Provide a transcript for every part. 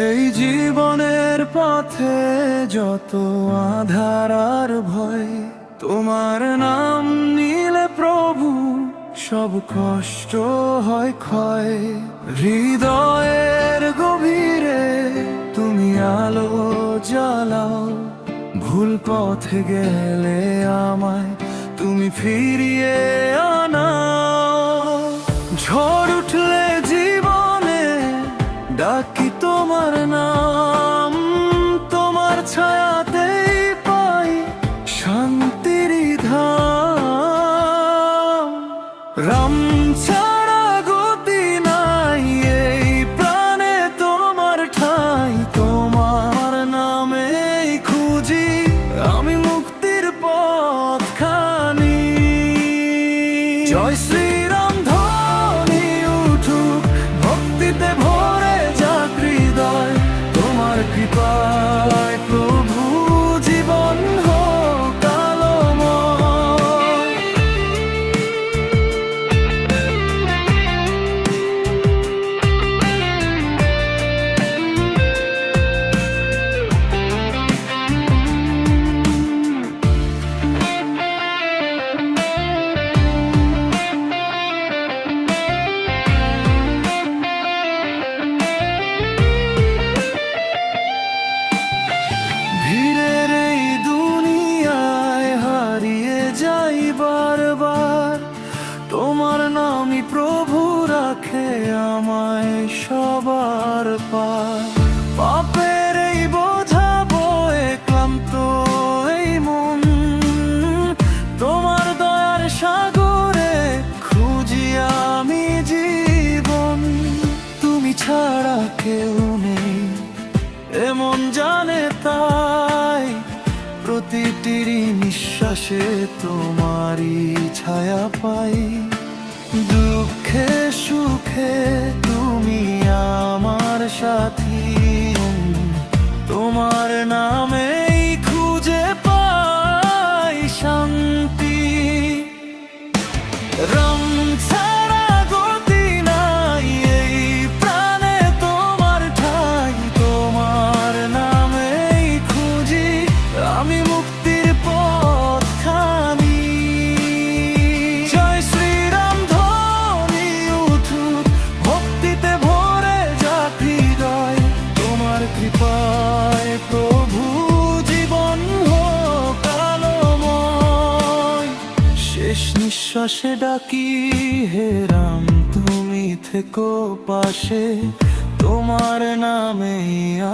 এই জীবনের পথে যত আঁধার আর ভয়, তোমার নাম নিলে প্রভু সব কষ্ট হয় ক্ষয়। হৃদয়ের গভীরে তুমি আলো জ্বালাও, ভুল পথে গেলে আমায় তুমি ফিরিয়ে আনাও। ঝড় উঠলে জীবনে ডাকি তোমার নাম, তোমার ছায়াতেই পাই শান্তির ধাম। রাম ছাড়া গতি নাই এই প্রাণে তোমার ঠাই, তোমার নামেই খুঁজি আমি মুক্তির পথখানি। জয় শ্রীরাম ধ্বনি উঠুক, ভক্তিতে ভরে যাক হৃদয়, তোমার কৃপায় প্রভু জীবন হোক আলোময়। ভিড়ের এই দুনিয়ায় হারিয়ে যাই বারবার, তোমার নামই প্রভু রাখে আমায় সবার পার। পাপের এই বোঝা বয়ে ক্লান্ত এই মন, তোমার দয়ার সাগরে খুঁজি আমি জীবন। তুমি ছাড়া কেউ নেই এমন জানে তাই, প্রতিটি নিঃশ্বাসে তোমারই ছায়া পাই। দুঃখে সুখে তুমি আমার সাথী, তোমার নামেই খুঁজে পাই শান্তি। রাম ছাড়া গতি নাই এই প্রাণে তোমার ঠাই, তোমার নামেই খুঁজি আমি মুক্তির পথখানি। জয় শ্রীরাম ধ্বনি উঠুক, ভক্তিতে ভরে যাক হৃদয়, তোমার কৃপায় প্রভু জীবন হোক আলোময়। শেষ নিঃশ্বাসে ডাকি হে রাম তুমি থেকো পাশে, তোমার নামেই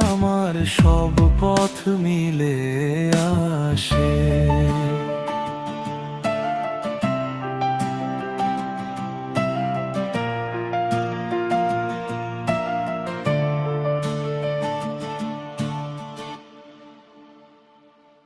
আমার সব পথ মিলে আসে।